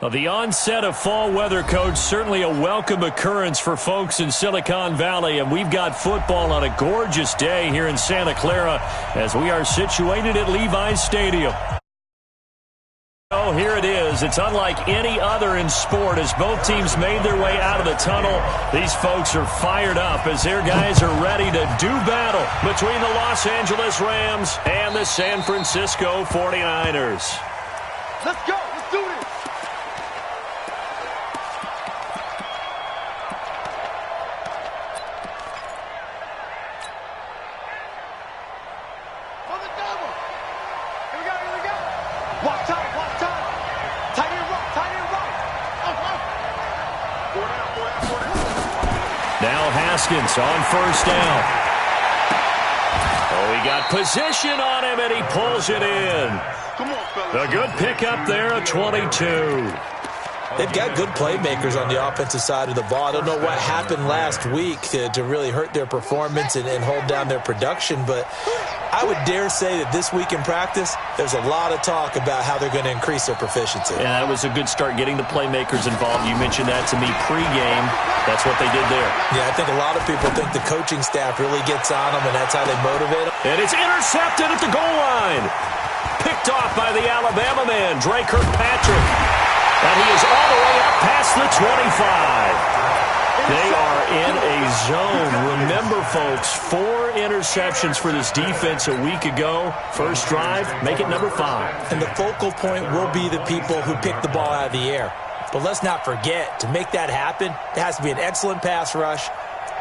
Well, the onset of fall weather, Coach, certainly a welcome occurrence for folks in Silicon Valley, and we've got football on a gorgeous day here in Santa Clara as we are situated at Levi's Stadium. Oh, here it is. It's unlike any other in sport as both teams made their way out of the tunnel. These folks are fired up as their guys are ready to do battle between the Los Angeles Rams and the San Francisco 49ers. Let's go. Let's do this. On the double. Here we go. Here we go. Block time. Block time. Tight end right. Tight end right. Four down. Four down. Four down. Now Haskins on first down. Oh, he got position on him, and he pulls it in. Come on, fellas. A good pickup there, a 22. They've got good playmakers on the offensive side of the ball. I don't know what happened last week to really hurt their performance and hold down their production, but I would dare say that this week in practice, there's a lot of talk about how they're going to increase their proficiency. Yeah, that was a good start getting the playmakers involved. You mentioned that to me pregame. That's what they did there. Yeah, I think a lot of people think the coaching staff really gets on them, and that's how they motivate them. And it's intercepted at the goal line. Picked off by the Alabama man, Dre Kirkpatrick. And he is all the way up past the 25. They are in a zone. Remember, folks, 4 interceptions for this defense a week ago. First drive, make it number 5. And the focal point will be the people who pick the ball out of the air. But let's not forget, to make that happen, there has to be an excellent pass rush,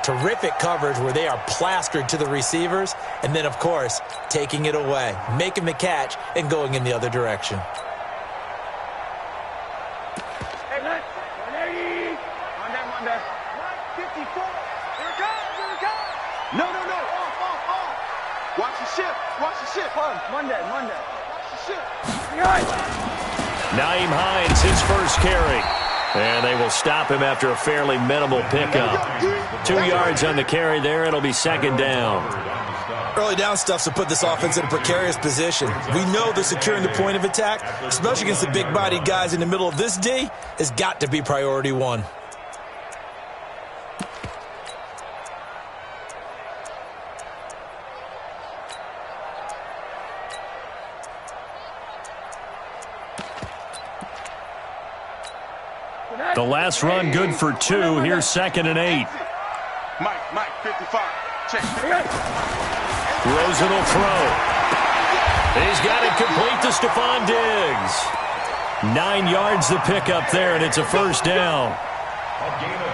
terrific coverage where they are plastered to the receivers, and then, of course, taking it away, making the catch, and going in the other direction. No. Off. Watch the ship. Monday. Watch the ship. Nyheim Hines, his first carry. And they will stop him after a fairly minimal pickup. 2 yards on the carry there. It'll be second down. Early down stuff's to put this offense in a precarious position. We know they're securing the point of attack, especially against the big-bodied guys in the middle of this D, has got to be priority one. The last run good for 2. Here's 2nd and 8. Mike, 55. Check. Rosen will throw. He's got it complete to Stephon Diggs. 9 yards the pickup there, and it's a first down.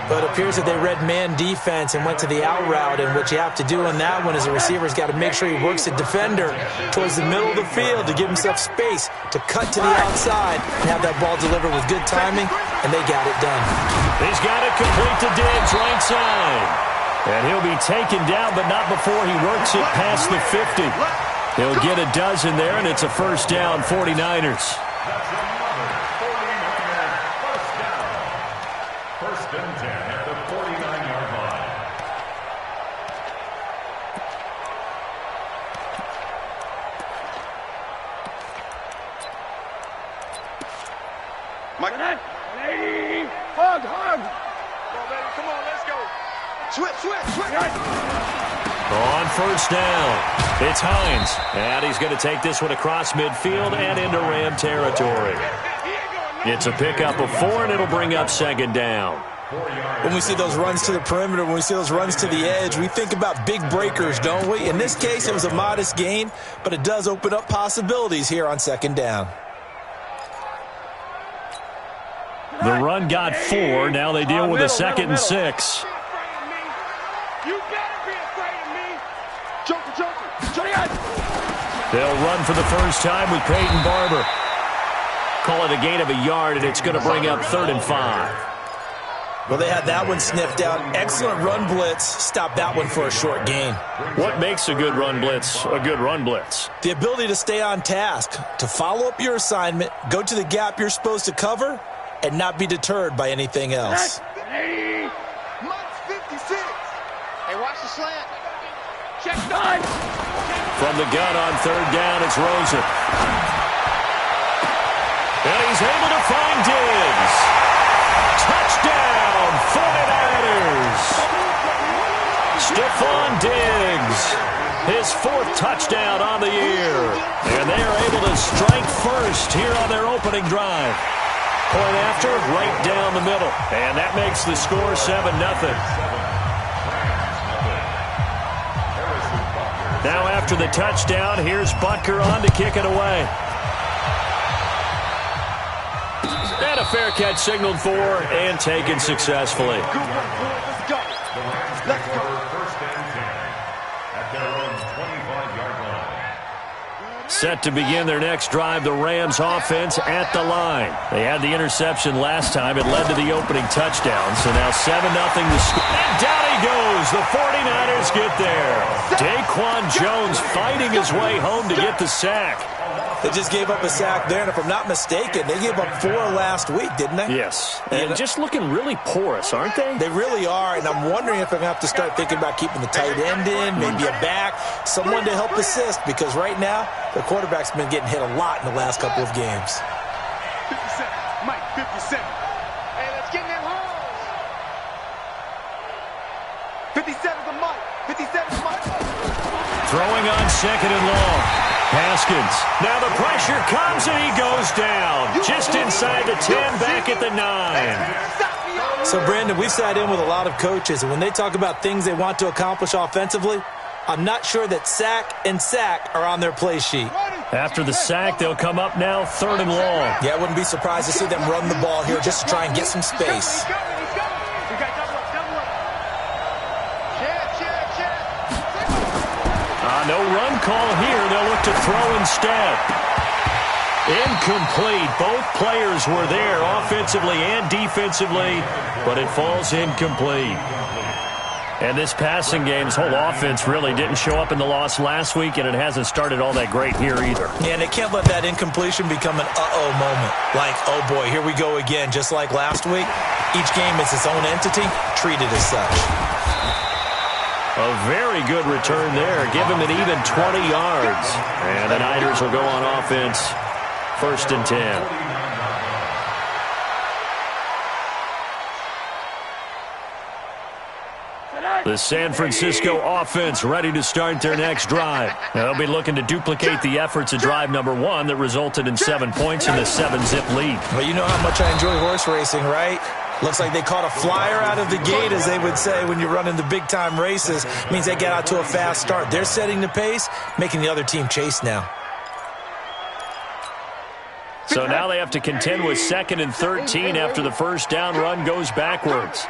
But it appears that they read man defense and went to the out route, and what you have to do on that one is the receiver's got to make sure he works the defender towards the middle of the field to give himself space to cut to the outside and have that ball delivered with good timing, and they got it done. He's got it complete to Diggs, right side. And he'll be taken down, but not before he works it past the 50. He'll get a dozen there, and it's a first down, 49ers. First and 10 at the 49-yard line. Mike. 180. Hug. Come on, baby. Come on, let's go. Switch. On first down, it's Hines. And he's going to take this one across midfield and into Ram territory. It's a pickup of 4, and it'll bring up second down. When we see those runs to the perimeter, when we see those runs to the edge, we think about big breakers, don't we? In this case, it was a modest gain, but it does open up possibilities here on second down. The run got 4. Now they deal with a 2nd and 6. You better be afraid of me. Joker. They'll run for the first time with Peyton Barber. Call it a gain of a yard, and it's going to bring up 3rd and 5. Well, they had that one sniffed out. Excellent run blitz. Stop that one for a short gain. What makes a good run blitz a good run blitz? The ability to stay on task, to follow up your assignment, go to the gap you're supposed to cover, and not be deterred by anything else. Mike's 56. Hey, watch the slant. Check 9. From the gun on 3rd down, it's Rosen. And he's able to find Diggs. Stephon Diggs, his 4th touchdown on the year. And they are able to strike first here on their opening drive. Point after, right down the middle. And that makes the score 7-0. Now after the touchdown, here's Butker on to kick it away. And a fair catch signaled for and taken successfully. Good work, boys. Let's go. Let's go. First and 10 at their own 25-yard line. Set to begin their next drive, the Rams offense at the line. They had the interception last time. It led to the opening touchdown. So now 7-0 to score. And down he goes. The 49ers get there. Daquan Jones fighting his way home to get the sack. They just gave up a sack there, and if I'm not mistaken, they gave up 4 last week, didn't they? Yes. And just looking really porous, aren't they? They really are, and I'm wondering if I'm going to have to start thinking about keeping the tight end in, maybe a back, someone to help assist, because right now, the quarterback's been getting hit a lot in the last couple of games. 57. Mike, 57. Hey, let's get in them holes. 57 to Mike. 57 to Mike. Throwing on 2nd and long. Haskins. Now the pressure comes and he goes down. Just inside the 10, back at the 9. So, Brandon, we've sat in with a lot of coaches, and when they talk about things they want to accomplish offensively, I'm not sure that sack and sack are on their play sheet. After the sack, they'll come up now 3rd and long. Yeah, I wouldn't be surprised to see them run the ball here just to try and get some space. No run call here. They'll look to throw instead. Incomplete. Both players were there offensively and defensively, but it falls incomplete. And this passing game's whole offense really didn't show up in the loss last week, and it hasn't started all that great here either. Yeah, and they can't let that incompletion become an uh-oh moment. Like, oh boy, here we go again, just like last week. Each game is its own entity, treated as such. A very good return there. Give him an even 20 yards. And the Niners will go on offense. 1st and 10. The San Francisco offense ready to start their next drive. They'll be looking to duplicate the efforts of drive number 1 that resulted in 7 points in the 7-zip lead. Well, you know how much I enjoy horse racing, right? Looks like they caught a flyer out of the gate, as they would say when you're running the big-time races. Means they get out to a fast start. They're setting the pace, making the other team chase now. So now they have to contend with 2nd and 13 after the first down run goes backwards.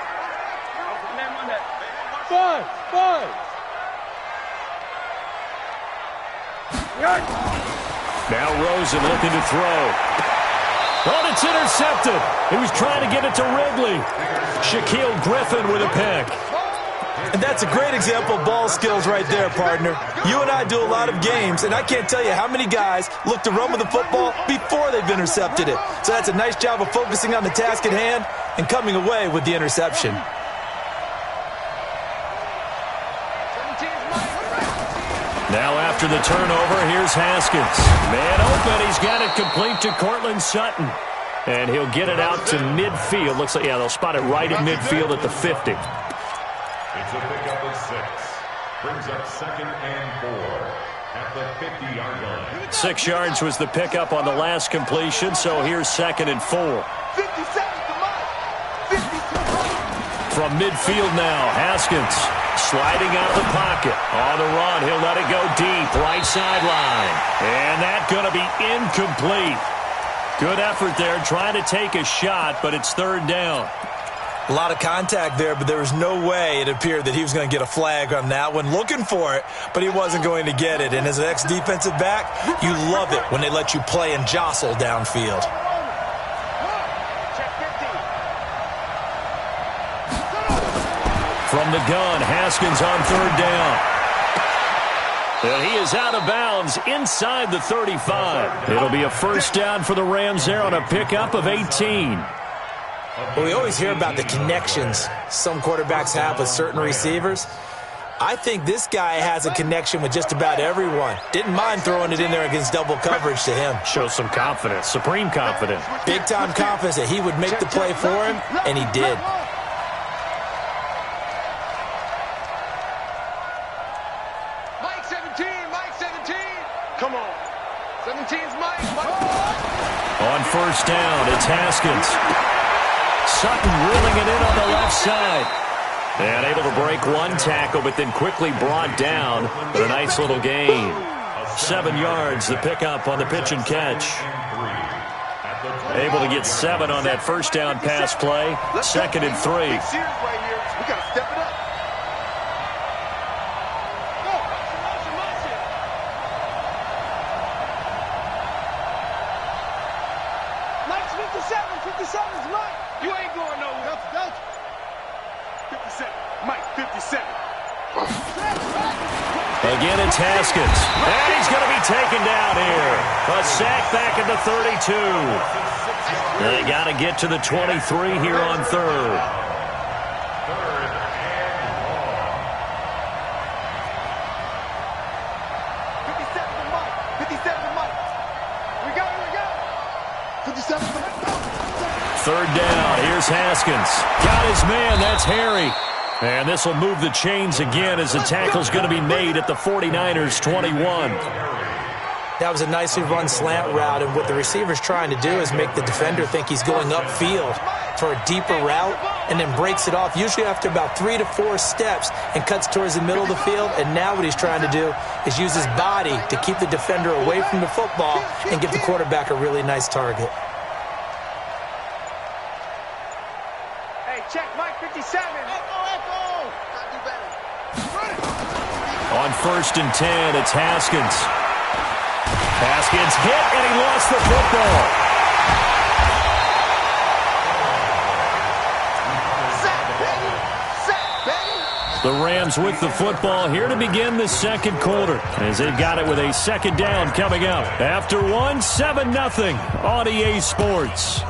Now Rosen looking to throw. Oh, it's intercepted. He was trying to get it to Ridley. Shaquille Griffin with a pick. And that's a great example of ball skills right there, partner. You and I do a lot of games, and I can't tell you how many guys look to run with the football before they've intercepted it. So that's a nice job of focusing on the task at hand and coming away with the interception. Now after the turnover, here's Haskins. Man open, he's got it complete to Cortland Sutton. And he'll get it out to midfield. Looks like, yeah, they'll spot it right at midfield at the 50. It's a pickup of 6. Brings up 2nd and 4 at the 50-yard line. 6 yards was the pickup on the last completion, so here's 2nd and 4. From midfield now, Haskins sliding out of the pocket. On the run, he'll let it go deep, right sideline. And that's going to be incomplete. Good effort there, trying to take a shot, but it's 3rd down. A lot of contact there, but there was no way it appeared that he was going to get a flag on that one. Looking for it, but he wasn't going to get it. And as an ex-defensive back, you love it when they let you play and jostle downfield. From the gun, Haskins on 3rd down. And he is out of bounds inside the 35. It'll be a first down for the Rams there on a pickup of 18. Well, we always hear about the connections some quarterbacks have with certain receivers. I think this guy has a connection with just about everyone. Didn't mind throwing it in there against double coverage to him. Shows some confidence, supreme confidence. Big-time confidence that he would make the play for him, and he did. Special teams, Mike. On first down, it's Haskins. Sutton reeling it in on the left side. And able to break one tackle, but then quickly brought down. But a nice little gain. 7 yards, the pickup on the pitch and catch. Able to get 7 on that first down pass play. 2nd and 3. We got to step it up. Mike's 57. 57's Mike. You ain't going nowhere. Go. 57. Mike, 57. Again, it's Haskins. And he's going to be taken down here. A sack back at the 32. They got to get to the 23 here on 3rd. 3rd down. Here's Haskins. Got his man. That's Harry. And this will move the chains again as the tackle's going to be made at the 49ers' 21. That was a nicely run slant route, and what the receiver's trying to do is make the defender think he's going upfield for a deeper route and then breaks it off, usually after about 3 to 4 steps, and cuts towards the middle of the field. And now what he's trying to do is use his body to keep the defender away from the football and give the quarterback a really nice target. Hey, check Mike 57. Echo. Gotta do better. On 1st and 10, it's Haskins. Haskins hit, and he lost the football. The Rams with the football here to begin the 2nd quarter, as they've got it with a 2nd down coming up. After 1, 7-0 on EA Sports.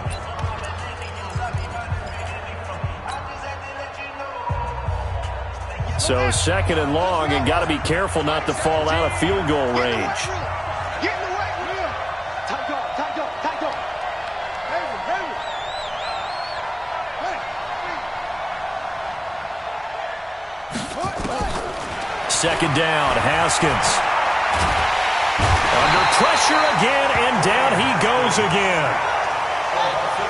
So 2nd and long, and got to be careful not to fall out of field goal range. Second down, Haskins. Under pressure again, and down he goes again.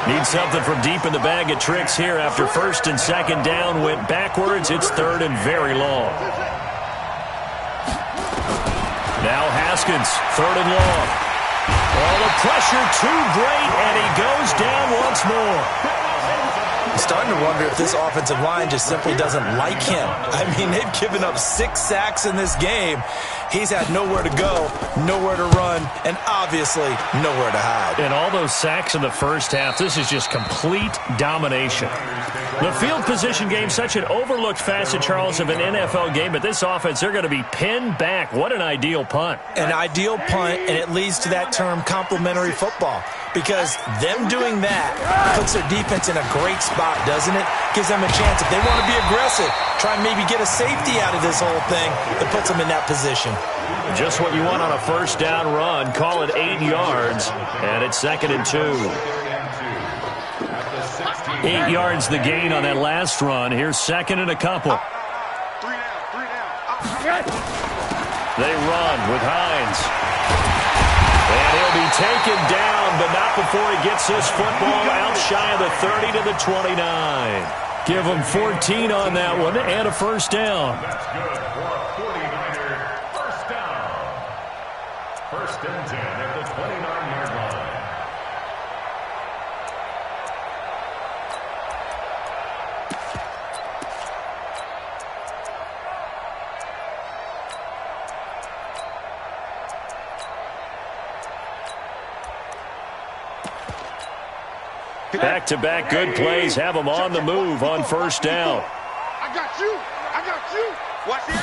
Needs something from deep in the bag of tricks here after 1st and 2nd down went backwards. It's 3rd and very long. Now Haskins, 3rd and long. All the pressure too great, and he goes down once more. I'm starting to wonder if this offensive line just simply doesn't like him. I mean, they've given up 6 sacks in this game. He's had nowhere to go, nowhere to run, and obviously nowhere to hide. And all those sacks in the first half, this is just complete domination. The field position game, such an overlooked facet, Charles, of an NFL game, but this offense, they're going to be pinned back. What an ideal punt. An ideal punt, and it leads to that term complementary football. Because them doing that puts their defense in a great spot, doesn't it? Gives them a chance. If they want to be aggressive, try and maybe get a safety out of this whole thing, that puts them in that position. Just what you want on a 1st down run. Call it 8 yards, and it's 2nd and 2. 8 yards the gain on that last run. Here's 2nd and a couple. 3 down. They run with Hines. And he'll be taken down, but not before he gets this football out shy of the 30 to the 29. Give him 14 on that one and a 1st down. That's good for a 49er 1st down. 1st and 10 at the 29-yard line. Back-to-back good plays have them on the move on 1st down. I got you. Watch it.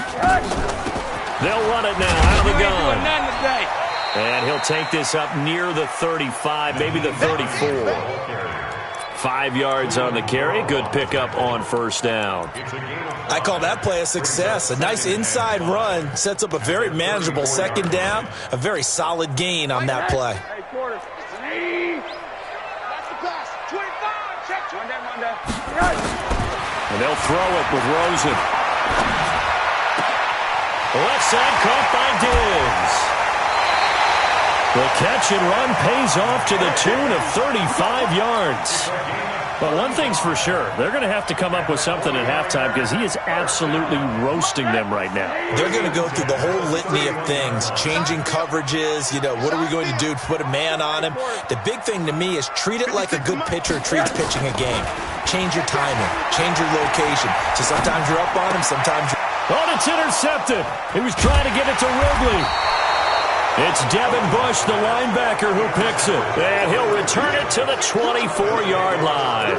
They'll run it now out of the gun. And he'll take this up near the 35, maybe the 34. 5 yards on the carry. Good pickup on 1st down. I call that play a success. A nice inside run sets up a very manageable 2nd down. A very solid gain on that play. Hey, quarter. That's the pass. 25. Check. One down. And they'll throw it with Rosen. Left side caught by Diggs. The catch and run pays off to the tune of 35 yards. But one thing's for sure, they're going to have to come up with something at halftime because he is absolutely roasting them right now. They're going to go through the whole litany of things, changing coverages, what are we going to do to put a man on him? The big thing to me is treat it like a good pitcher treats pitching a game. Change your timing, change your location. So sometimes you're up on him, sometimes you're... Oh, it's intercepted. He was trying to get it to Ridley. It's Devin Bush, the linebacker, who picks it. And he'll return it to the 24-yard line.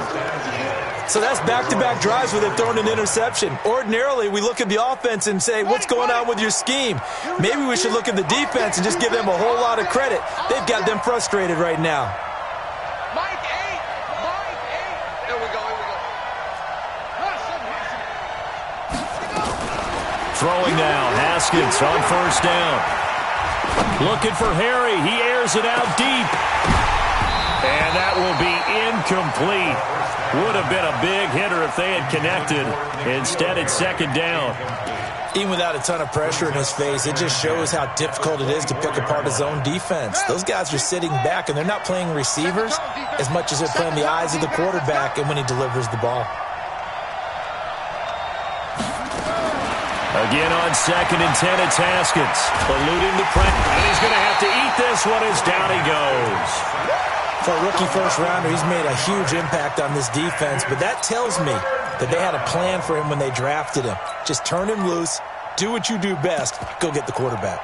So that's back-to-back drives where they've thrown an interception. Ordinarily, we look at the offense and say, what's going on with your scheme? Maybe we should look at the defense and just give them a whole lot of credit. They've got them frustrated right now. Mike 8. There we go. Throwing now, Haskins on first down. Looking for Harry. He airs it out deep. And that will be incomplete. Would have been a big hitter if they had connected. Instead, it's second down. Even without a ton of pressure in his face, it just shows how difficult it is to pick apart his own defense. Those guys are sitting back, and they're not playing receivers as much as they're playing the eyes of the quarterback and when he delivers the ball. Again on 2nd and 10, it's Haskins. Eluding the pressure. And he's going to have to eat this one as down he goes. For a rookie first-rounder, he's made a huge impact on this defense, but that tells me that they had a plan for him when they drafted him. Just turn him loose, do what you do best, go get the quarterback.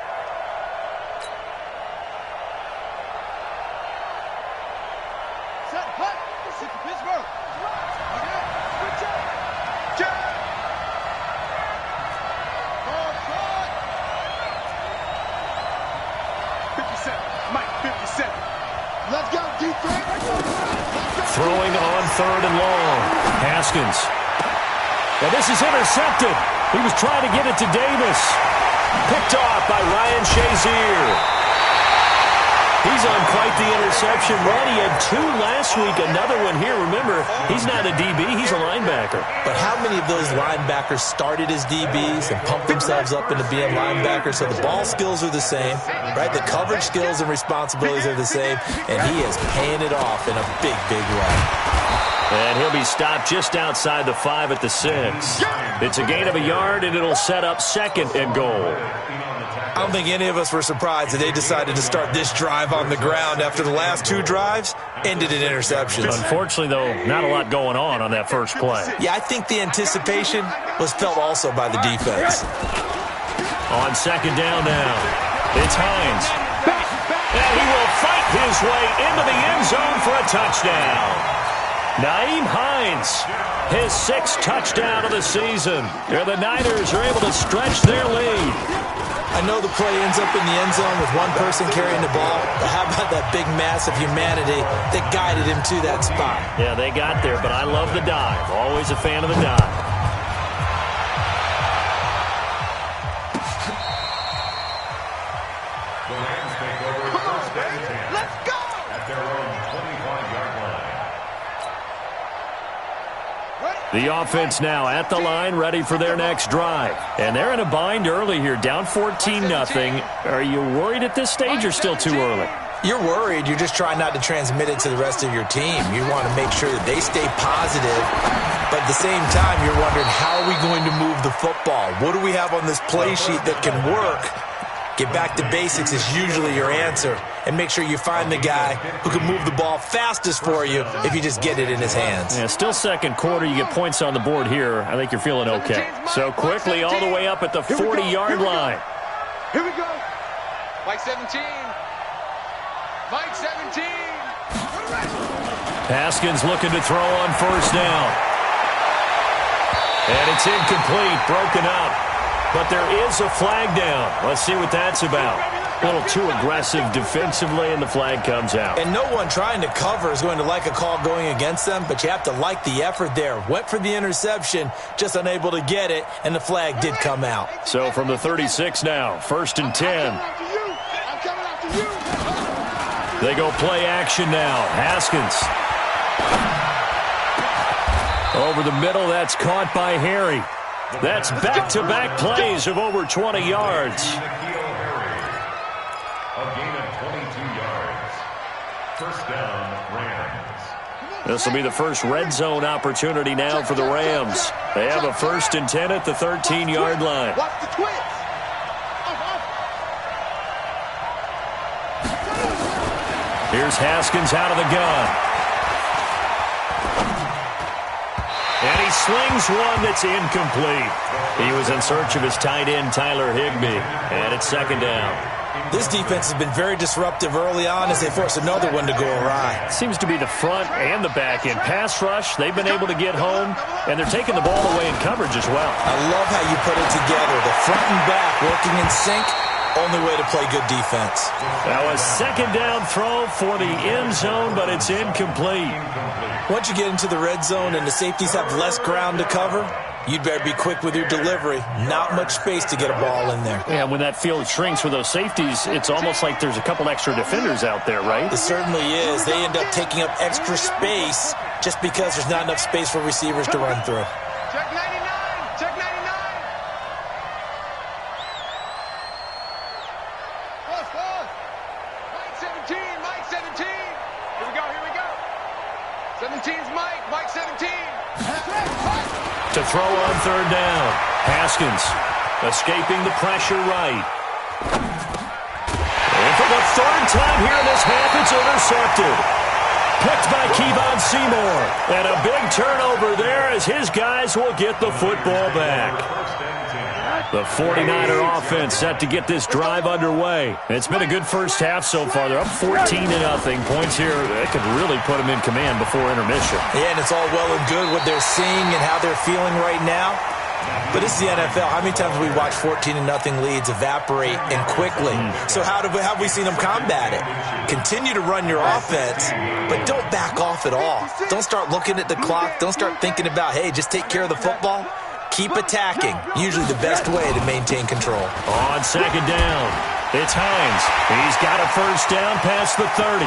Set, hut. This is Pittsburgh. Good job. 57. Mike, 57. Let's go, defense. Throwing on 3rd and long. Haskins. And this is intercepted. He was trying to get it to Davis. Picked off by Ryan Shazier. He's on quite the interception run. He had 2 last week, another one here. Remember, he's not a DB, he's a linebacker. But how many of those linebackers started as DBs and pumped themselves up into being linebackers? So the ball skills are the same, right? The coverage skills and responsibilities are the same, and he is paying it off in a big, big way. And he'll be stopped just outside the 5 at the 6. It's a gain of a yard, and it'll set up 2nd and goal. I don't think any of us were surprised that they decided to start this drive on the ground after the last 2 drives ended in interceptions. Unfortunately, though, not a lot going on that first play. Yeah, I think the anticipation was felt also by the defense. On 2nd down now, it's Hines. And he will fight his way into the end zone for a touchdown. Nyheim Hines, his 6th touchdown of the season. And the Niners are able to stretch their lead. I know the play ends up in the end zone with one person carrying the ball, but how about that big mass of humanity that guided him to that spot? Yeah, they got there, but I love the dive. Always a fan of the dive. The Rams take over first and 10. Let's go! At their own 25-yard line. The offense now at the line, ready for their next drive. And they're in a bind early here, down 14-0. Are you worried at this stage or still too early? You're worried. You're just trying not to transmit it to the rest of your team. You want to make sure that they stay positive. But at the same time, you're wondering, how are we going to move the football? What do we have on this play sheet that can work? Get back to basics is usually your answer. And make sure you find the guy who can move the ball fastest for you if you just get it in his hands. Yeah, still second quarter. You get points on the board here. I think you're feeling okay. So quickly all the way up at the 40-yard line. Here we go. Mike 17. Mike 17. Haskins looking to throw on first down. And it's incomplete, broken up. But there is a flag down. Let's see what that's about. A little too aggressive defensively, and the flag comes out. And no one trying to cover is going to like a call going against them, but you have to like the effort there. Went for the interception, just unable to get it, and the flag did come out. So from the 36 now, 1st and 10. I'm coming after you. They go play action now. Haskins. Over the middle, that's caught by Harry. That's back-to-back plays of over 20 yards. A gain of 22 First down, Rams. This will be the first red zone opportunity now for the Rams. They have a 1st and 10 at the 13-yard line. Watch the twins. Here's Haskins out of the gun. And he slings one that's incomplete. He was in search of his tight end, Tyler Higbee. And it's 2nd down. This defense has been very disruptive early on as they force another one to go awry. Seems to be the front and the back end. Pass rush, they've been able to get home, and they're taking the ball away in coverage as well. I love how you put it together. The front and back working in sync. Only way to play good defense. Now a 2nd down throw for the end zone, but it's incomplete. Once you get into the red zone and the safeties have less ground to cover, you'd better be quick with your delivery. Not much space to get a ball in there. Yeah, when that field shrinks with those safeties, it's almost like there's a couple extra defenders out there, right? It certainly is. They end up taking up extra space just because there's not enough space for receivers to run through. Check 99. Check 99. Pause. Mike 17. Mike 17. Here we go. 17's Mike. Mike 17. To throw on 3rd down. Haskins escaping the pressure right. And for the 3rd time here in this half, it's intercepted. Picked by Kevon Seymour. And a big turnover there as his guys will get the football back. The 49er offense set to get this drive underway. It's been a good first half so far. They're up 14-0. Points here that could really put them in command before intermission. Yeah, and it's all well and good what they're seeing and how they're feeling right now. But this is the NFL. How many times have we watched 14-0 leads evaporate and quickly? So how have we seen them combat it? Continue to run your offense, but don't back off at all. Don't start looking at the clock. Don't start thinking about, hey, just take care of the football. Keep attacking. Usually the best way to maintain control. On 2nd down, it's Hines. He's got a 1st down past the 30.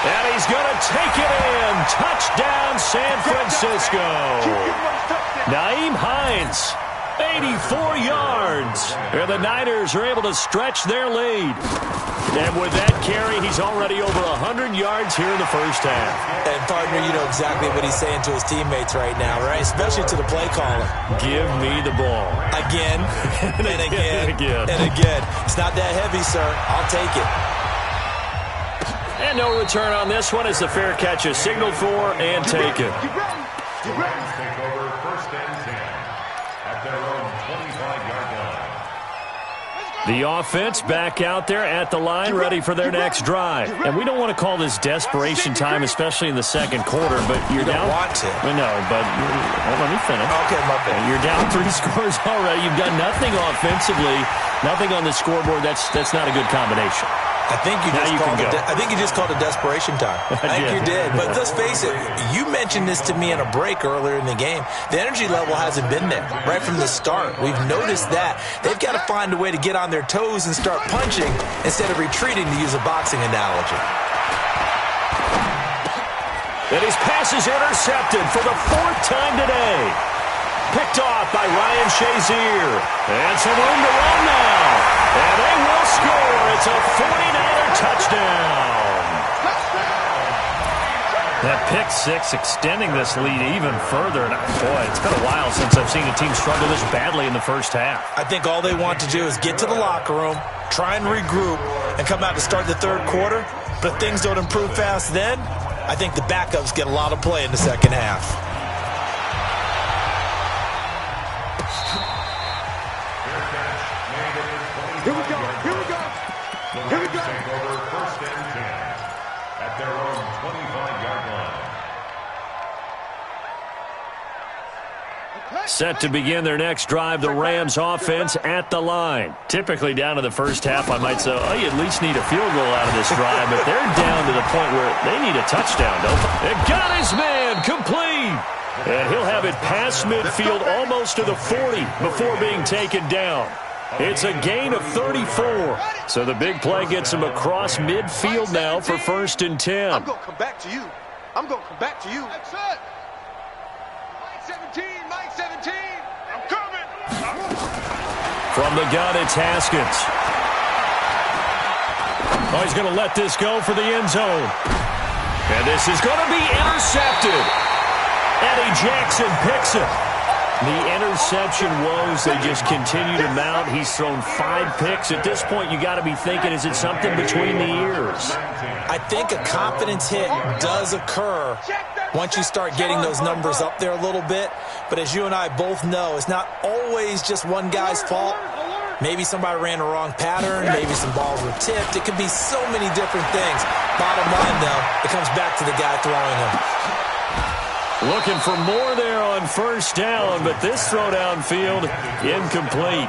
And he's going to take it in. Touchdown, San Francisco. Nyheim Hines, 84 yards. And the Niners are able to stretch their lead. And with that carry, he's already over 100 yards here in the first half. And, partner, you know exactly what he's saying to his teammates right now, right? Especially to the play caller. Give me the ball. Again, and again, again. and again. It's not that heavy, sir. I'll take it. And no return on this one as the fair catch is signaled for and taken. The Rams take over 1st and 10 at their own 25-yard line. The offense back out there at the line, ready for their next drive. And we don't want to call this desperation time, especially in the 2nd quarter, but you're down. You don't want to. No, but let me finish. Okay, my bad. You're down 3 scores already. You've done nothing offensively, nothing on the scoreboard. That's not a good combination. I think you just called it desperation time. I think you did. But let's face it, you mentioned this to me in a break earlier in the game. The energy level hasn't been there right from the start. We've noticed that. They've got to find a way to get on their toes and start punching instead of retreating, to use a boxing analogy. And his pass is intercepted for the 4th time today. Picked off by Ryan Shazier. And some room to run now. And they will score. It's a 49er touchdown. That pick 6 extending this lead even further. And boy, it's been a while since I've seen a team struggle this badly in the first half. I think all they want to do is get to the locker room, try and regroup, and come out to start the 3rd quarter. But if things don't improve fast then, I think the backups get a lot of play in the 2nd half. Here we go. Take over 1st and 10 at their own 25-yard line. Set to begin their next drive, the Rams offense at the line. Typically down to the first half, I might say, oh, you at least need a field goal out of this drive, but they're down to the point where they need a touchdown, don't they? It got his man, complete. And he'll have it past midfield almost to the 40 before being taken down. It's a gain of 34. So the big play gets him across midfield now for 1st and 10. I'm going to come back to you. That's it. Mike 17. I'm coming. From the gun, it's Haskins. Oh, he's going to let this go for the end zone. And this is going to be intercepted. Eddie Jackson picks it. The interception woes, they just continue to mount. He's thrown 5 picks. At this point, you got to be thinking, is it something between the ears? I think a confidence hit does occur once you start getting those numbers up there a little bit. But as you and I both know, it's not always just one guy's fault. Maybe somebody ran the wrong pattern. Maybe some balls were tipped. It could be so many different things. Bottom line, though, it comes back to the guy throwing them. Looking for more there on first down, but this throw downfield, incomplete.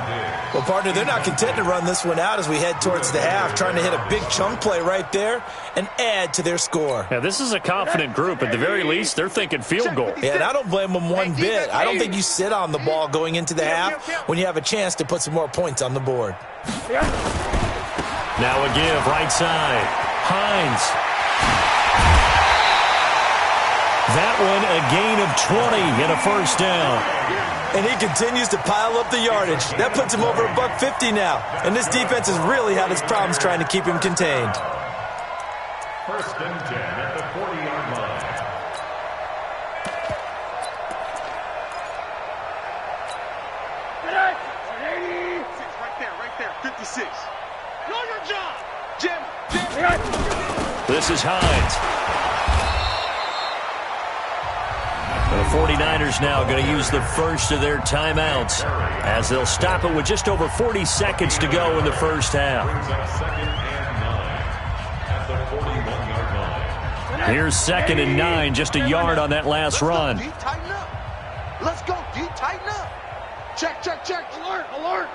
Well, partner, they're not content to run this one out as we head towards the half, trying to hit a big chunk play right there and add to their score. Yeah, this is a confident group. At the very least, they're thinking field goal. Yeah, and I don't blame them one bit. I don't think you sit on the ball going into the half when you have a chance to put some more points on the board. Now a give, right side. Hines. That one a gain of 20 and a first down. And he continues to pile up the yardage. That puts him over $150 now. And this defense has really had its problems trying to keep him contained. First and 10 at the 40-yard line. Right there, 56. Know your job. Jim. This is Hines. The 49ers now going to use the first of their timeouts as they'll stop it with just over 40 seconds to go in the first half. Here's 2nd and 9, just a yard on that last run. Let's go, D, tighten up. Check. Alert.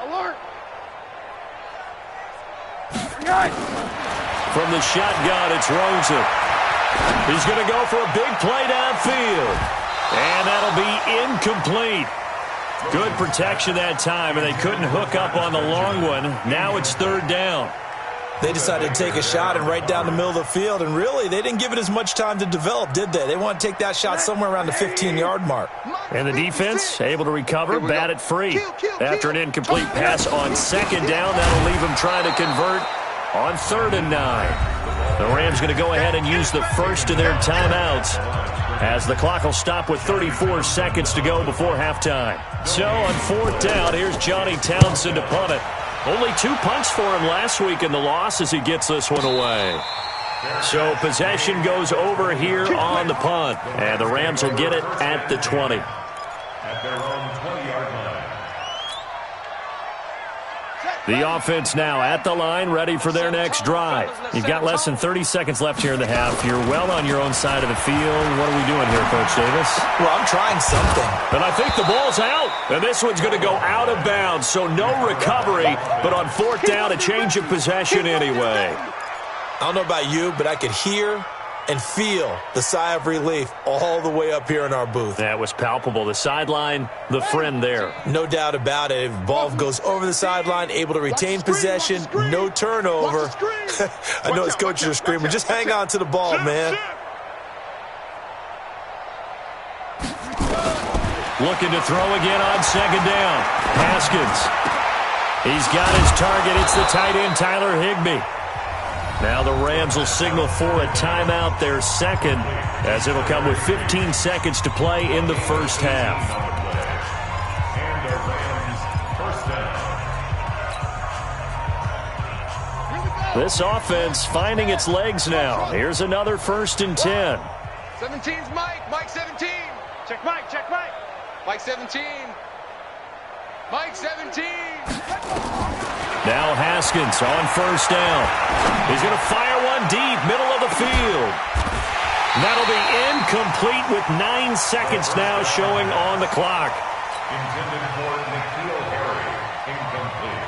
From the shotgun, it's Rosen. He's going to go for a big play downfield. And that'll be incomplete. Good protection that time, and they couldn't hook up on the long one. Now it's 3rd down. They decided to take a shot and right down the middle of the field, and really, they didn't give it as much time to develop, did they? They want to take that shot somewhere around the 15-yard mark. And the defense able to recover, bat it free. After an incomplete pass on 2nd down, that'll leave them trying to convert on 3rd and 9. The Rams going to go ahead and use the first of their timeouts as the clock will stop with 34 seconds to go before halftime. So on 4th down, here's Johnny Townsend to punt it. Only 2 punts for him last week in the loss as he gets this one away. So possession goes over here on the punt, and the Rams will get it at the 20. At their own 20-yard line. The offense now at the line, ready for their next drive. You've got less than 30 seconds left here in the half. You're well on your own side of the field. What are we doing here, Coach Davis? Well, I'm trying something. And I think the ball's out. And this one's going to go out of bounds, so no recovery. But on 4th down, a change of possession anyway. I don't know about you, but I could hear and feel the sigh of relief all the way up here in our booth. That was palpable. The sideline, the friend there. No doubt about it. If ball goes over the sideline, able to retain possession, no turnover. I know his coaches are screaming, just hang on to the ball, man. Looking to throw again on 2nd down. Haskins. He's got his target. It's the tight end, Tyler Higbee. Now the Rams will signal for a timeout, their 2nd, as it'll come with 15 seconds to play in the first half. And the Rams first down. This offense finding its legs now. Here's another 1st and 10. 17's Mike. Mike 17. Check Mike. Mike 17. Mike 17. Now Haskins on 1st down. He's going to fire one deep, middle of the field. That'll be incomplete with 9 seconds now showing on the clock. Intended for N'Keal Harry. Incomplete.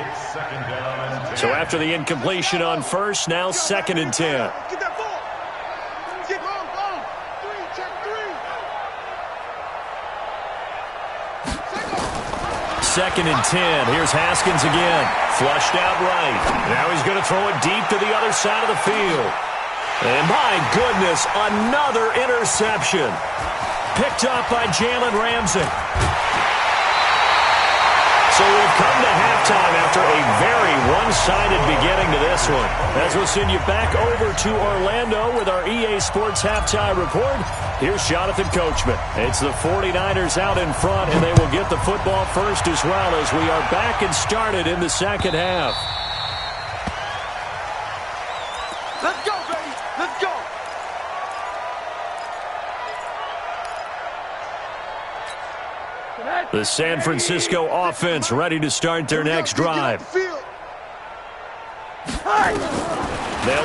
It's 2nd down and 10. So after the incompletion on 1st, now 2nd and 10. Get that ball. Get ball. 3. Check 3. 2nd and 10. Here's Haskins again. Flushed out right. Now he's going to throw it deep to the other side of the field. And my goodness, another interception. Picked up by Jalen Ramsey. So we've come to halftime after a very one-sided beginning to this one. As we'll send you back over to Orlando with our EA Sports Halftime Report, here's Jonathan Coachman. It's the 49ers out in front, and they will get the football first as well as we are back and started in the second half. Let's go, baby. Let's go. The San Francisco offense ready to start their next drive. They'll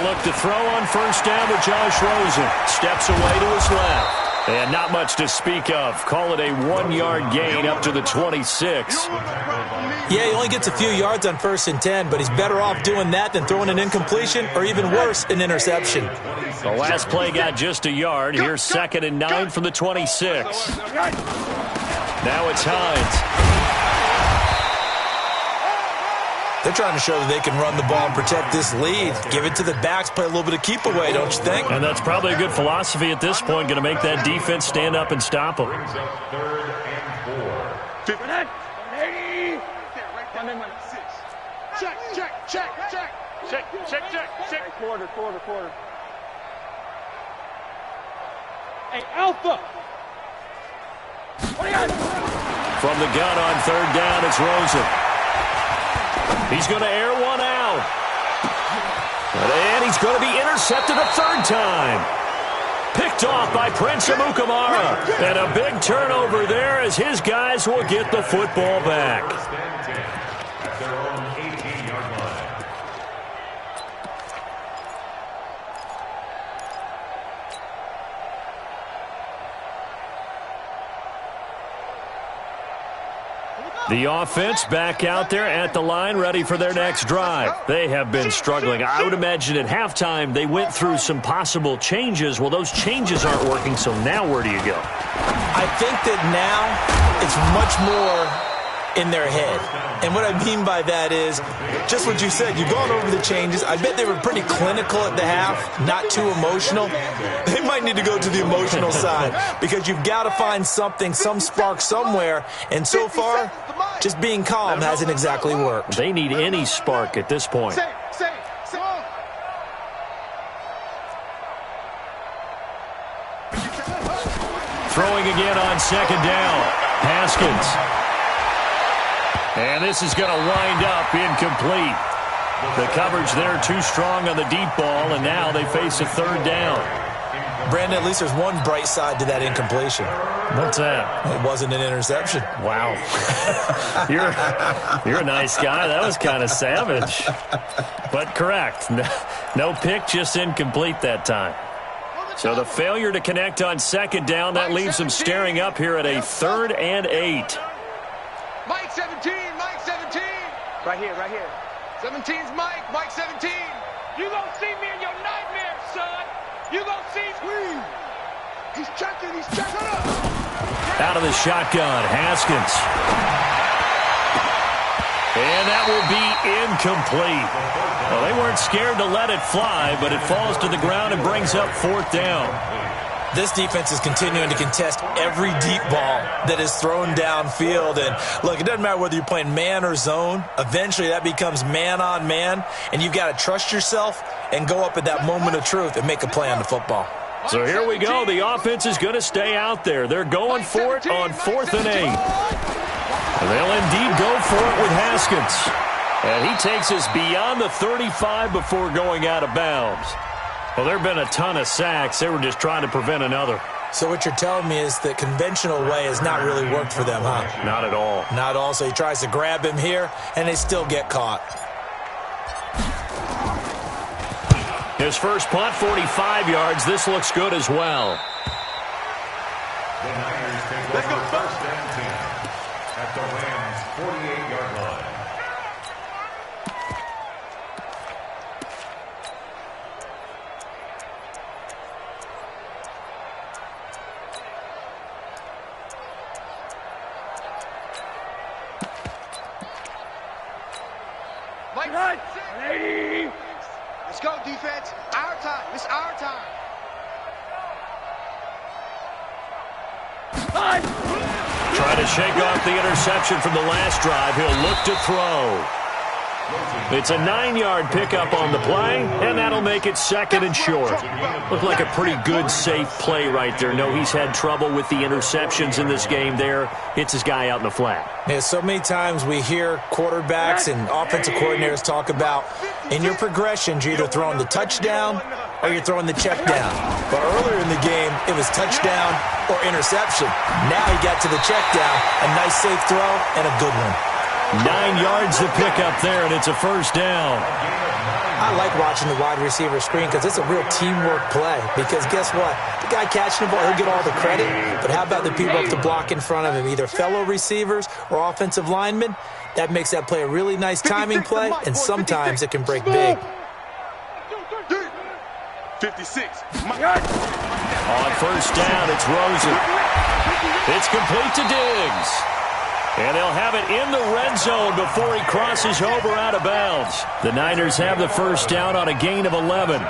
look to throw on first down with Josh Rosen. Steps away to his left. And not much to speak of. Call it a 1-yard gain up to the 26. Yeah, he only gets a few yards on 1st and 10, but he's better off doing that than throwing an incompletion or even worse, an interception. The last play got just a yard. Here's 2nd and 9 from the 26. Now it's Hines. They're trying to show that they can run the ball and protect this lead. Give it to the backs, play a little bit of keep away, don't you think? And that's probably a good philosophy at this point, going to make that defense stand up and stop them. Brings up 3rd and 4. Check, check, check, check. Check, check, check, check. Quarter. Hey, Alpha. From the gun on 3rd down, it's Rosen. He's going to air one out. And he's going to be intercepted a 3rd time. Picked off by Prince Amukamara. And a big turnover there as his guys will get the football back. At their own 18-yard line. The offense back out there at the line, ready for their next drive. They have been struggling. I would imagine at halftime they went through some possible changes. Well, those changes aren't working, so now where do you go? I think that now it's much more in their head. And what I mean by that is just what you said. You've gone over the changes. I bet they were pretty clinical at the half, not too emotional. They might need to go to the emotional side because you've got to find something, some spark somewhere. And so far, just being calm hasn't exactly worked. They need any spark at this point. Throwing again on 2nd down. Haskins. And this is going to wind up incomplete. The coverage there too strong on the deep ball, and now they face a 3rd down. Brandon, at least there's one bright side to that incompletion. What's that? It wasn't an interception. Wow. You're a nice guy. That was kind of savage. But correct. No pick, just incomplete that time. So the failure to connect on 2nd down, that leaves them staring up here at a 3rd and 8. Mike 17, Mike 17. Right here. 17's Mike, Mike 17. You gonna see me in your nightmares, son. You gonna see me. He's checking. Out of the shotgun, Haskins. And that will be incomplete. Well, they weren't scared to let it fly, but it falls to the ground and brings up 4th down. This defense is continuing to contest every deep ball that is thrown downfield. And, look, it doesn't matter whether you're playing man or zone. Eventually, that becomes man-on-man, and you've got to trust yourself and go up at that moment of truth and make a play on the football. So here we go. The offense is going to stay out there. They're going for it on 4th and 8. They'll indeed go for it with Haskins. And he takes us beyond the 35 before going out of bounds. Well, there have been a ton of sacks. They were just trying to prevent another. So what you're telling me is the conventional way has not really worked for them, huh? Not at all. Not at all. So he tries to grab him here, and they still get caught. His first punt, 45 yards. This looks good as well. The Niners take over 1st and 10 at the Rams' 48-yard line. Mike 80. Let's go, defense. Our time. It's our time. Trying to shake off the interception from the last drive. He'll look to throw. It's a 9-yard pickup on the play, and that'll make it 2nd and short. Looked like a pretty good, safe play right there. No, he's had trouble with the interceptions in this game there. Hits his guy out in the flat. Yeah, so many times we hear quarterbacks and offensive coordinators talk about in your progressions, you're either throwing the touchdown or you're throwing the check down. But earlier in the game, it was touchdown or interception. Now he got to the check down, a nice safe throw and a good one. 9 yards to pick up there, and it's a 1st down. I like watching the wide receiver screen because it's a real teamwork play. Because guess what? The guy catching the ball, he'll get all the credit. But how about the people up to block in front of him, either fellow receivers or offensive linemen? That makes that play a really nice timing play, and sometimes it can break big. 56. On 1st down, it's Rosen. It's complete to Diggs. And they'll have it in the red zone before he crosses over out of bounds. The Niners have the 1st down on a gain of 11.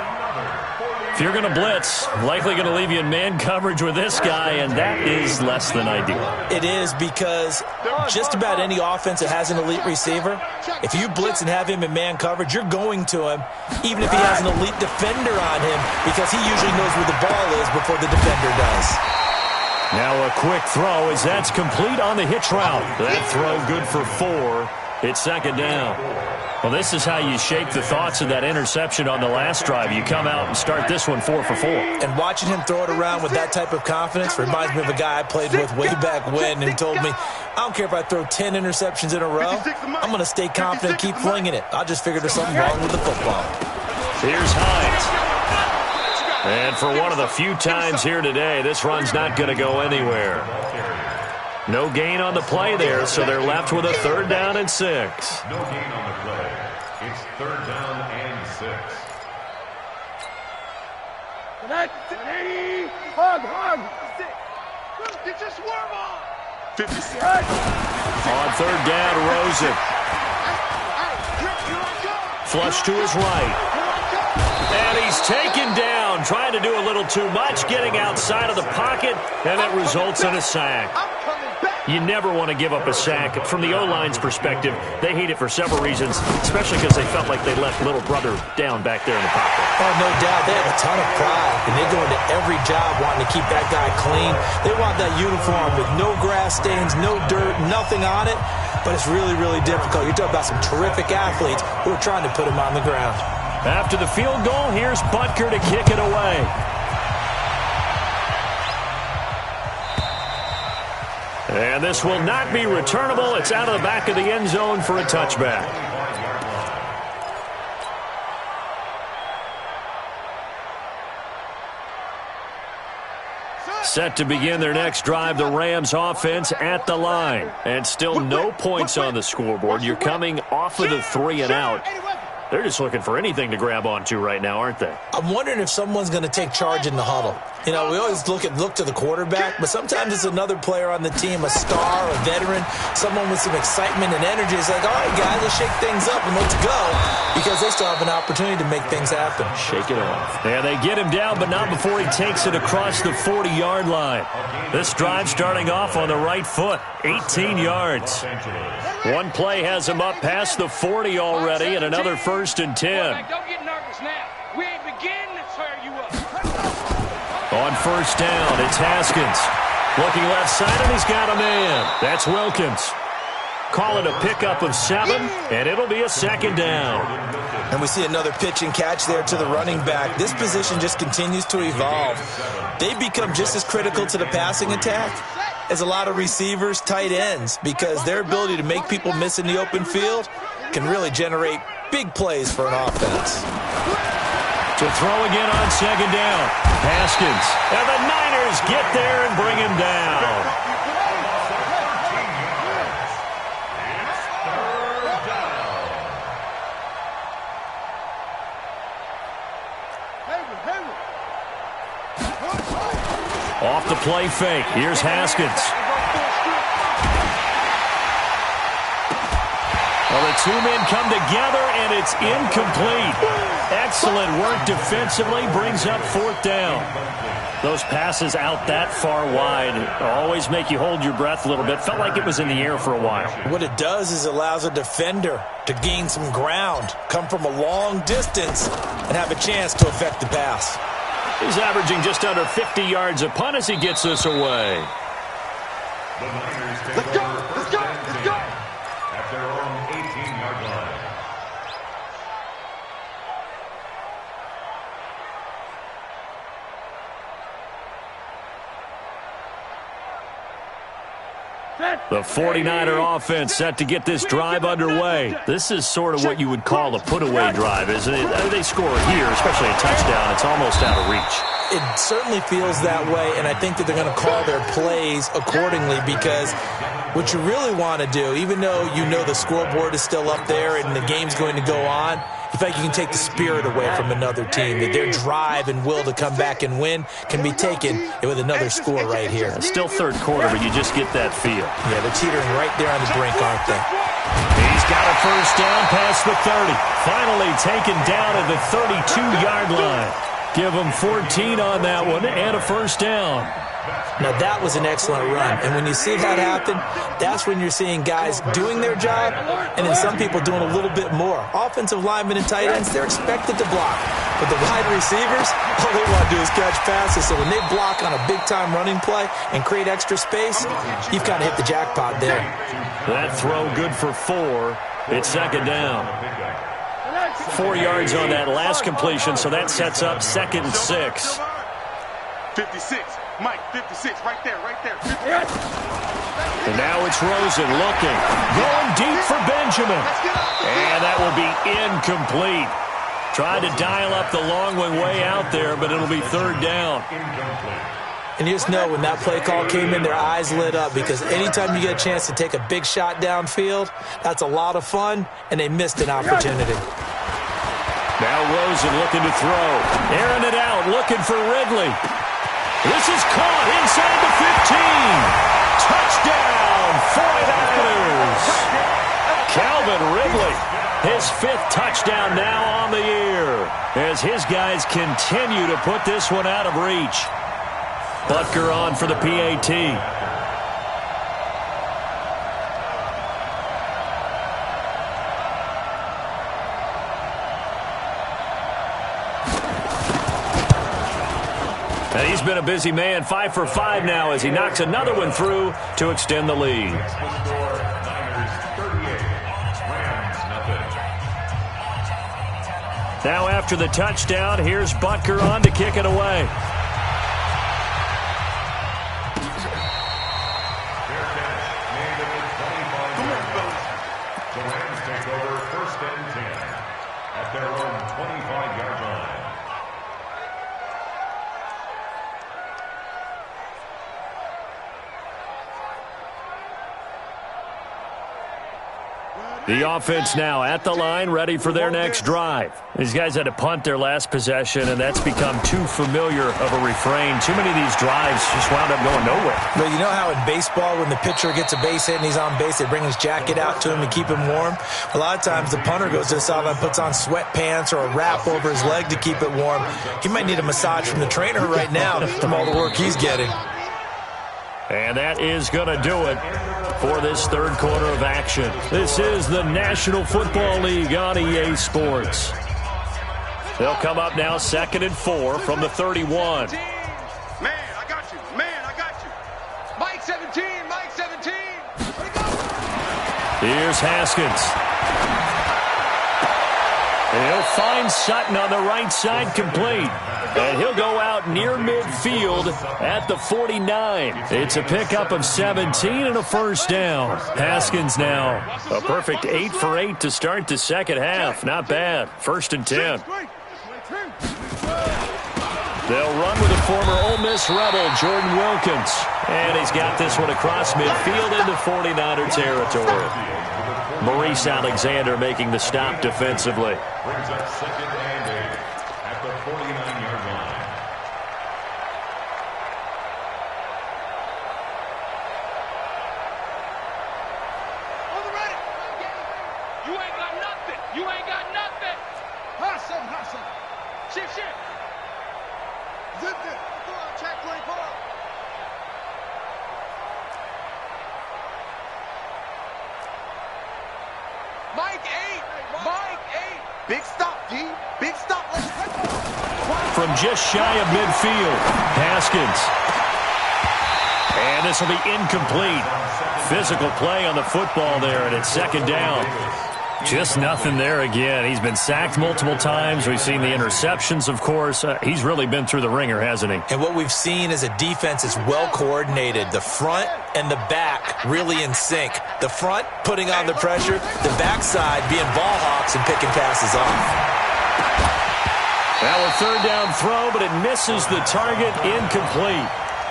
If you're going to blitz, likely going to leave you in man coverage with this guy, and that is less than ideal. It is because just about any offense that has an elite receiver, if you blitz and have him in man coverage, you're going to him, even if he has an elite defender on him, because he usually knows where the ball is before the defender does. Now a quick throw as that's complete on the hitch route. That throw good for 4. It's 2nd down. Well, this is how you shape the thoughts of that interception on the last drive. You come out and start this one 4 for 4. And watching him throw it around with that type of confidence reminds me of a guy I played with way back when, and he told me, I don't care if I throw 10 interceptions in a row. I'm going to stay confident and keep flinging it. I just figured there's something wrong with the football. Here's Hines. And for one of the few times here today, this run's not going to go anywhere. No gain on the play there, so they're left with a 3rd down and 6. No gain on the play. It's 3rd down and 6. Hug. Get your swerve on. 56. On 3rd down, Rosen. Flush to his right. And he's taken down, trying to do a little too much, getting outside of the pocket, and it results in a sack. You never want to give up a sack. From the O-line's perspective, they hate it for several reasons, especially because they felt like they left little brother down back there in the pocket. Oh, no doubt. They have a ton of pride, and they go into every job wanting to keep that guy clean. They want that uniform with no grass stains, no dirt, nothing on it, but it's really, really difficult. You're talking about some terrific athletes who are trying to put him on the ground. After the field goal, here's Butker to kick it away. And this will not be returnable. It's out of the back of the end zone for a touchback. Set to begin their next drive, the Rams offense at the line. And still no points on the scoreboard. You're coming off of the 3 and out. They're just looking for anything to grab onto right now, aren't they? I'm wondering if someone's going to take charge in the huddle. You know, we always look to the quarterback, but sometimes it's another player on the team, a star, a veteran, someone with some excitement and energy. It's like, all right, guys, let's shake things up and let's go, because they still have an opportunity to make things happen. Shake it off. Yeah, they get him down, but not before he takes it across the 40-yard line. This drive starting off on the right foot, 18 yards. One play has him up past the 40 already, and another 1st and 10. Don't get nervous now. We ain't beginning to tear you up. On 1st down, it's Haskins. Looking left side, and he's got a man. That's Wilkins. Call it a pickup of 7, and it'll be a 2nd down. And we see another pitch and catch there to the running back. This position just continues to evolve. They become just as critical to the passing attack as a lot of receivers, tight ends, because their ability to make people miss in the open field can really generate big plays for an offense. To throw again on 2nd down. Haskins. And the Niners get there and bring him down. Off the play fake. Here's Haskins. Well, the two men come together, and it's incomplete. Excellent work defensively, brings up 4th down. Those passes out that far wide always make you hold your breath a little bit. Felt like it was in the air for a while. What it does is it allows a defender to gain some ground, come from a long distance, and have a chance to affect the pass. He's averaging just under 50 yards a punt as he gets this away. Let's go, let's go, let's go. At their own 18-yard line. The 49er offense set to get this drive underway. This is sort of what you would call a put-away drive, isn't it? They score here, especially a touchdown. It's almost out of reach. It certainly feels that way, and I think that they're going to call their plays accordingly, because what you really want to do, even though you know the scoreboard is still up there and the game's going to go on, you feel like you can take the spirit away from another team, that their drive and will to come back and win can be taken with another score right here. It's still third quarter, but you just get that feel. Yeah, they're teetering right there on the brink, aren't they? He's got a first down past the 30. Finally taken down at the 32-yard line. Give him 14 on that one and a first down. Now, that was an excellent run. And when you see that happen, that's when you're seeing guys doing their job and then some people doing a little bit more. Offensive linemen and tight ends, they're expected to block. But the wide receivers, all they want to do is catch passes. So when they block on a big-time running play and create extra space, you've kind of hit the jackpot there. That throw good for 4. It's second down. 4 yards on that last completion, so that sets up 2nd and 6. 56, Mike, 56, right there, right there. And now it's Rosen looking, going deep for Benjamin. And that will be incomplete. Tried to dial up the long one way out there, but it'll be 3rd down. And you just know when that play call came in, their eyes lit up, because anytime you get a chance to take a big shot downfield, that's a lot of fun, and they missed an opportunity. Now Rosen looking to throw. Airing it out, looking for Ridley. This is caught inside the 15. Touchdown, 49ers. Calvin Ridley, his 5th touchdown now on the year, as his guys continue to put this one out of reach. Butker on for the PAT. And he's been a busy man, 5 for 5 now as he knocks another one through to extend the lead. Now after the touchdown, here's Butker on to kick it away. The Rams take over 1st and 10 at their own 25-yard line. The offense now at the line, ready for their next drive. These guys had to punt their last possession, and that's become too familiar of a refrain. Too many of these drives just wound up going nowhere. But you know how in baseball, when the pitcher gets a base hit and he's on base, they bring his jacket out to him and keep him warm? A lot of times the punter goes to the sideline, puts on sweatpants or a wrap over his leg to keep it warm. He might need a massage from the trainer right now from all the work he's getting. And that is going to do it for this 3rd quarter of action. This is the National Football League on EA Sports. They'll come up now 2nd and 4 from the 31. Man, I got you. Man, I got you. Mike 17, Mike 17. Here's Haskins. And he'll find Sutton on the right side, complete. And he'll go out near midfield at the 49. It's a pickup of 17 and a first down. Haskins now a perfect 8 for 8 to start the second half. Not bad. 1st and 10. They'll run with the former Ole Miss Rebel, Jordan Wilkins. And he's got this one across midfield into 49er territory. Maurice Alexander making the stop defensively. Brings up 2nd and 8 at the 49-yard line. On the ready. You ain't got nothing. Hustle. Shift. Zip it. Check 24. Mike 8. Big stop, D. Big stop. From just shy of midfield, Haskins. And this will be incomplete. Physical play on the football there, and it's second down. Just nothing there again. He's been sacked multiple times. We've seen the interceptions, of course. He's really been through the ringer, hasn't he? And what we've seen is a defense that's well coordinated. The front and the back really in sync. The front putting on the pressure, the backside being ball hawks and picking passes off. Now a third down throw, but it misses the target. Incomplete.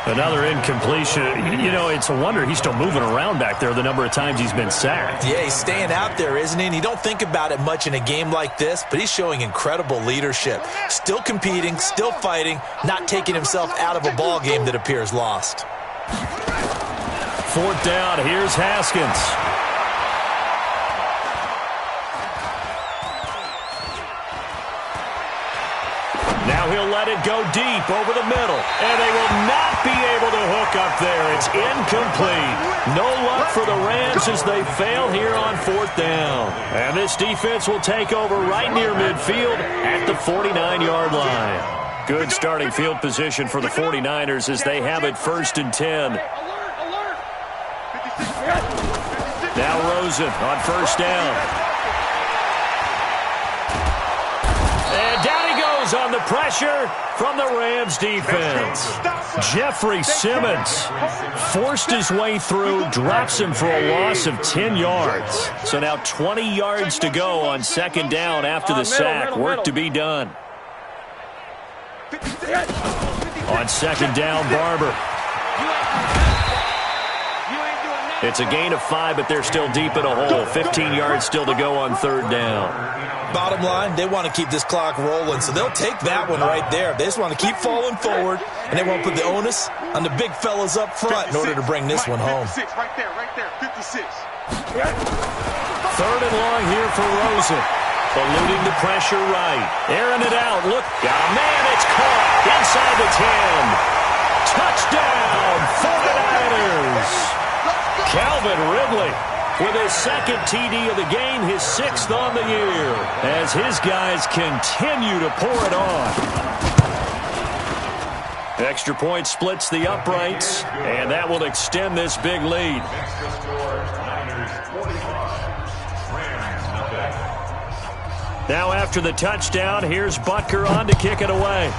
Another incompletion. You know, it's a wonder he's still moving around back there the number of times he's been sacked. Yeah, he's staying out there, isn't he? And you don't think about it much in a game like this, but he's showing incredible leadership. Still competing, still fighting, not taking himself out of a ball game that appears lost. Fourth down, here's Haskins. Now he'll let it go deep over the middle, and they will not be able to hook up there. It's incomplete. No luck for the Rams as they fail here on fourth down. And this defense will take over right near midfield at the 49-yard line. Good starting field position for the 49ers as they have it first and 10. Now Rosen on first down. And down he goes on the pressure from the Rams defense. Jeffrey Simmons forced his way through, drops him for a loss of 10 yards. So now 20 yards to go on second down after the sack. Work to be done. On second down, Barber. It's a gain of 5, but they're still deep in a hole. 15 yards still to go on third down. Bottom line, they want to keep this clock rolling, so they'll take that one right there. They just want to keep falling forward, and they want to put the onus on the big fellas up front in order to bring this one home. 56, right there, 56. Third and long here for Rosen. Eluding the pressure right. Airing it out. Look. Oh, man, it's caught. Inside the 10. Touchdown, 49ers. Calvin Ridley with his second TD of the game, his 6th on the year, as his guys continue to pour it on. Extra point splits the uprights, and that will extend this big lead. Now after the touchdown, here's Butker on to kick it away.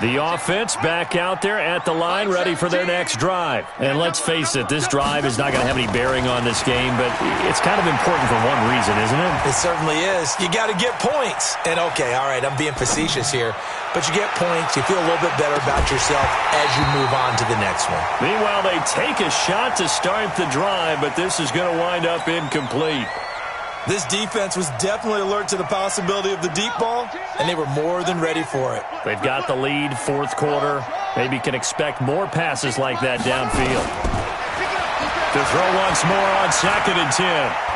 The offense back out there at the line, ready for their next drive. And let's face it, this drive is not going to have any bearing on this game, but it's kind of important for one reason, isn't it? It certainly is. You got to get points. And, okay, all right, I'm being facetious here, but you get points, you feel a little bit better about yourself as you move on to the next one. Meanwhile, they take a shot to start the drive, but this is going to wind up incomplete. This defense was definitely alert to the possibility of the deep ball, and they were more than ready for it. They've got the lead, fourth quarter. Maybe can expect more passes like that downfield. To throw once more on second and 10.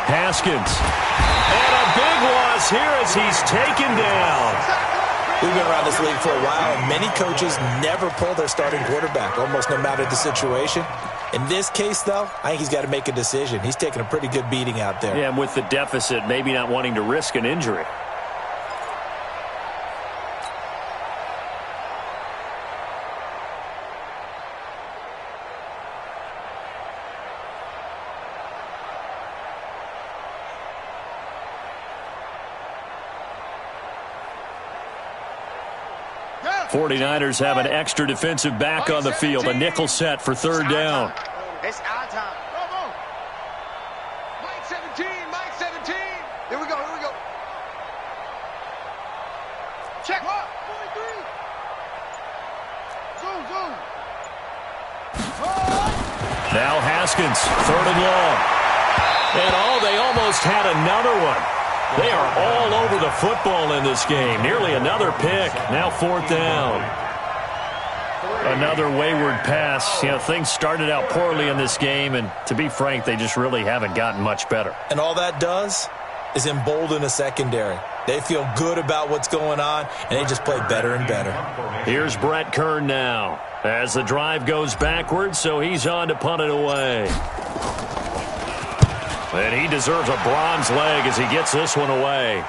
Haskins. And a big loss here as he's taken down. We've been around this league for a while, and many coaches never pull their starting quarterback, almost no matter the situation. In this case, though, I think he's got to make a decision. He's taking a pretty good beating out there. Yeah, and with the deficit, maybe not wanting to risk an injury. Yeah. 49ers have an extra defensive back on the field. A nickel set for third down. It's our time. Mike 17, Mike 17. Here we go, here we go. Check. 43. Zoom. Now Haskins, third and long. And they almost had another one. They are all over the football in this game. Nearly another pick. Now 4th down. Another wayward pass. You know, things started out poorly in this game, and to be frank, they just really haven't gotten much better. And all that does is embolden a secondary. They feel good about what's going on, and they just play better and better. Here's Brett Kern now as the drive goes backwards, so he's on to punt it away. And he deserves a bronze leg as he gets this one away.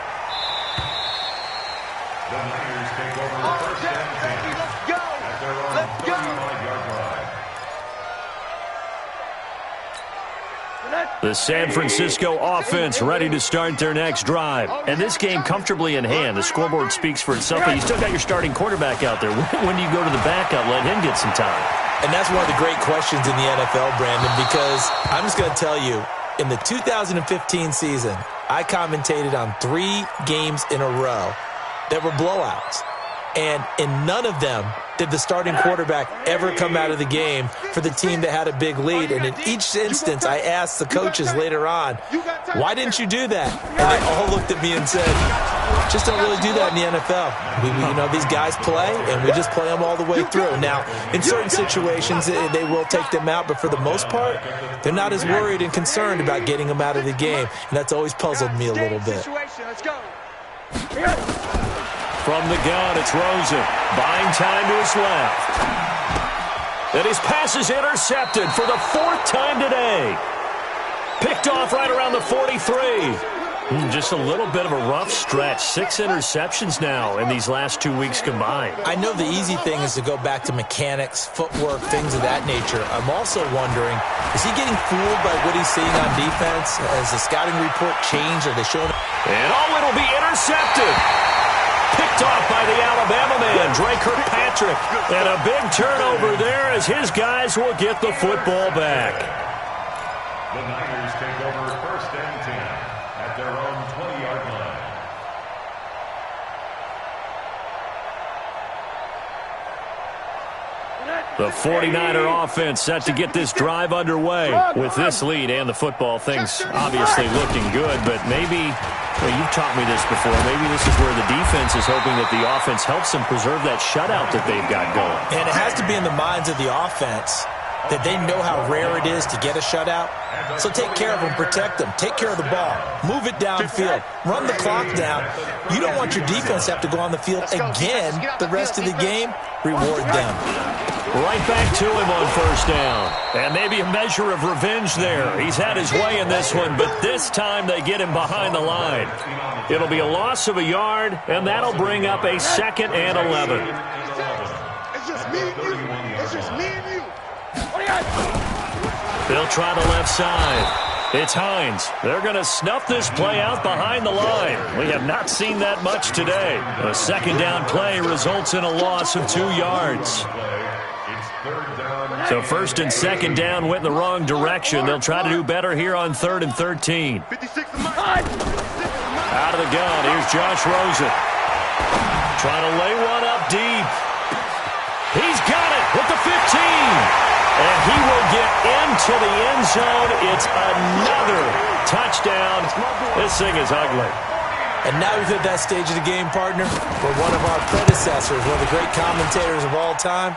The Niners take over first and 10 at their own 35-yard line. The San Francisco offense ready to start their next drive. And this game comfortably in hand. The scoreboard speaks for itself, but you still got your starting quarterback out there. When do you go to the backup, let him get some time? And that's one of the great questions in the NFL, Brandon, because I'm just going to tell you, in the 2015 season, I commentated on 3 games in a row that were blowouts. And in none of them did the starting quarterback ever come out of the game for the team that had a big lead. And in each instance, I asked the coaches later on, why didn't you do that? And they all looked at me and said, just don't really do that in the NFL. These guys play, and we just play them all the way through. Now, in certain situations, they will take them out, but for the most part, they're not as worried and concerned about getting them out of the game. And that's always puzzled me a little bit. From the gun, it's Rosen. Buying time to his left. And his pass is intercepted for the 4th time today. Picked off right around the 43. Just a little bit of a rough stretch. 6 interceptions now in these last 2 weeks combined. I know the easy thing is to go back to mechanics, footwork, things of that nature. I'm also wondering, is he getting fooled by what he's seeing on defense? Has the scouting report changed? Are they showing? And it'll be intercepted. Picked off by the Alabama man, Dre Kirkpatrick. And a big turnover there as his guys will get the football back. The Niners take over first and 10 at their own 20-yard line. The 49er offense set to get this drive underway. With this lead and the football, things obviously looking good, but maybe, you've taught me this before, maybe this is where the defense is hoping that the offense helps them preserve that shutout that they've got going. And it has to be in the minds of the offense that they know how rare it is to get a shutout. So take care of them, protect them, take care of the ball, move it downfield, run the clock down. You don't want your defense to have to go on the field again the rest of the game. Reward them. Right back to him on first down. And maybe a measure of revenge there. He's had his way in this one, but this time they get him behind the line. It'll be a loss of a yard, and that'll bring up a 2nd and 11. It's just me and you. It's just me and you. They'll try the left side. It's Hines. They're going to snuff this play out behind the line. We have not seen that much today. A 2nd down play results in a loss of 2 yards. So 1st and 2nd down went in the wrong direction. They'll try to do better here on 3rd and 13. Out of the gun, here's Josh Rosen. Trying to lay one up deep. He's got it with the 15. And he will get into the end zone. It's another touchdown. This thing is ugly. And now we've hit that stage of the game, partner, where one of our predecessors, one of the great commentators of all time,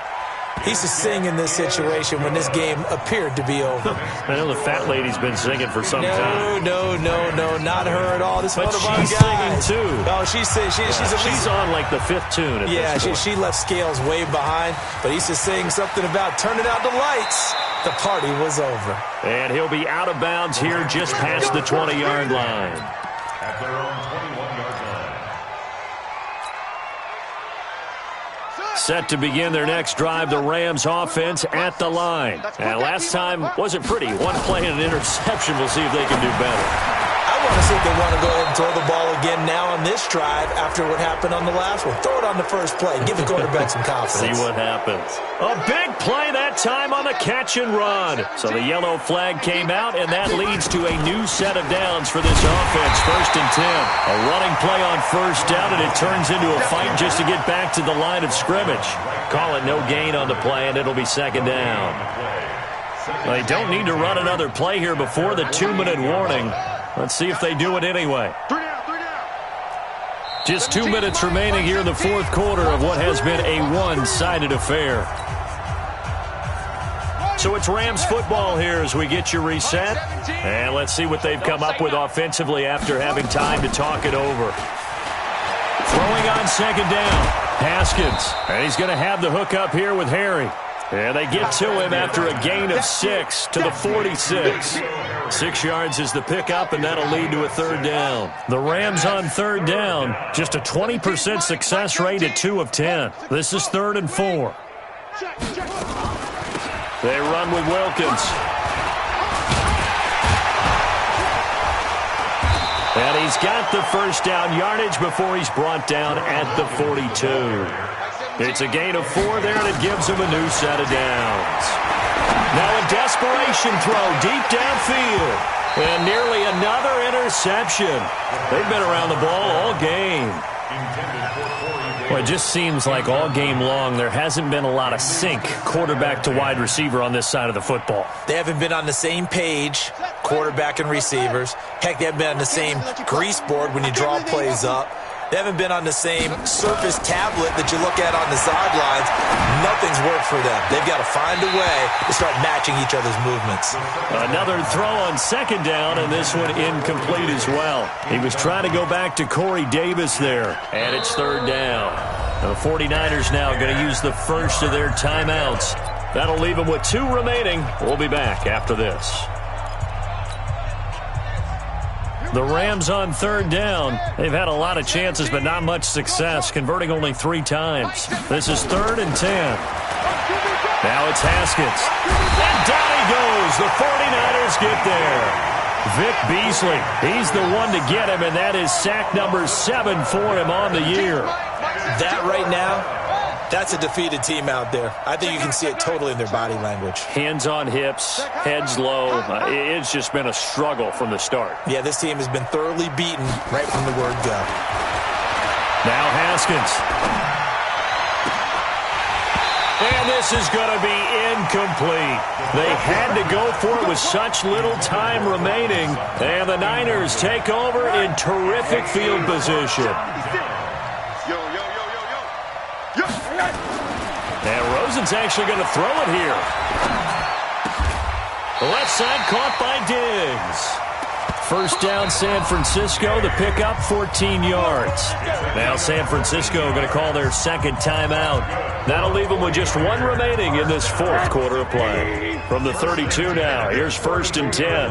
he used to sing in this situation when this game appeared to be over. I know the fat lady's been singing for some time. No, not her at all. This is one of our guys. She's singing too. Oh, she's on like the 5th tune. She left Scales way behind, but he used to sing something about turning out the lights. The party was over. And he'll be out of bounds here just past the 20-yard line. At their own 21-yard line. Set to begin their next drive, the Rams offense at the line. And last time wasn't pretty. One play and an interception. We'll see if they can do better. I want to see if they want to go ahead and throw the ball again now on this drive after what happened on the last one. Throw it on the first play. Give the quarterback some confidence. See what happens. A big play that time on the catch and run. So the yellow flag came out, and that leads to a new set of downs for this offense. 1st and 10. A running play on first down, and it turns into a fight just to get back to the line of scrimmage. Call it no gain on the play, and it'll be 2nd down. They don't need to run another play here before the 2-minute warning. Let's see if they do it anyway. 3 down, 3 Just 2 minutes remaining here in the fourth quarter of what has been a one-sided affair. So it's Rams football here as we get you reset. And let's see what they've come up with offensively after having time to talk it over. Throwing on second down, Haskins. And he's going to have the hook up here with Harry. And they get to him after a gain of 6 to the 46. 6 yards is the pickup, and that'll lead to a third down. The Rams on third down, just a 20% success rate at 2 of 10. This is 3rd and 4. They run with Wilkins. And he's got the first down yardage before he's brought down at the 42. It's a gain of 4 there, and it gives him a new set of downs. Now a desperation throw deep downfield. And nearly another interception. They've been around the ball all game. Well, it just seems like all game long there hasn't been a lot of sync quarterback to wide receiver on this side of the football. They haven't been on the same page, quarterback and receivers. Heck, they haven't been on the same grease board when you draw plays up. They haven't been on the same Surface tablet that you look at on the sidelines. Nothing's worked for them. They've got to find a way to start matching each other's movements. Another throw on second down, and this one incomplete as well. He was trying to go back to Corey Davis there, and it's third down. The 49ers now going to use the first of their timeouts. That'll leave them with 2 remaining. We'll be back after this. The Rams on third down. They've had a lot of chances, but not much success, converting only 3 times. This is 3rd and 10. Now it's Haskins. And down he goes. The 49ers get there. Vic Beasley, he's the one to get him, and that is sack number 7 for him on the year. That right now, that's a defeated team out there. I think you can see it totally in their body language. Hands on hips, heads low. It's just been a struggle from the start. Yeah, this team has been thoroughly beaten right from the word go. Now Haskins. And this is going to be incomplete. They had to go for it with such little time remaining. And the Niners take over in terrific field position. And Rosen's actually going to throw it here. The left side caught by Diggs. First down, San Francisco. The pickup, 14 yards. Now San Francisco going to call their second timeout. That'll leave them with just 1 remaining in this fourth quarter of play. From the 32 now, here's 1st and 10.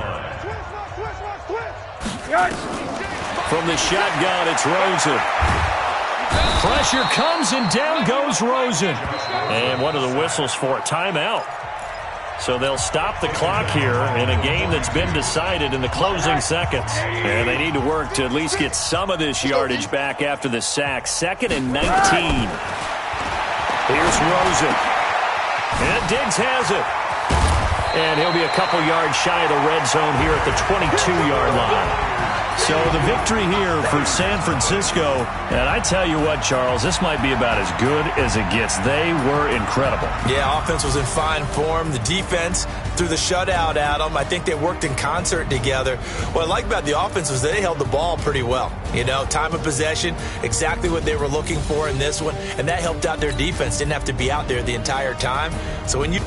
From the shotgun, it's Rosen. Pressure comes, and down goes Rosen. And what are the whistles for? Timeout. So they'll stop the clock here in a game that's been decided in the closing seconds. And they need to work to at least get some of this yardage back after the sack. 2nd and 19. Here's Rosen. And Diggs has it. And he'll be a couple yards shy of the red zone here at the 22-yard line. So the victory here for San Francisco. And I tell you what, Charles, this might be about as good as it gets. They were incredible. Yeah, offense was in fine form. The defense threw the shutout at them. I think they worked in concert together. What I like about the offense was they held the ball pretty well. You know, time of possession, exactly what they were looking for in this one. And that helped out their defense. Didn't have to be out there the entire time. So when you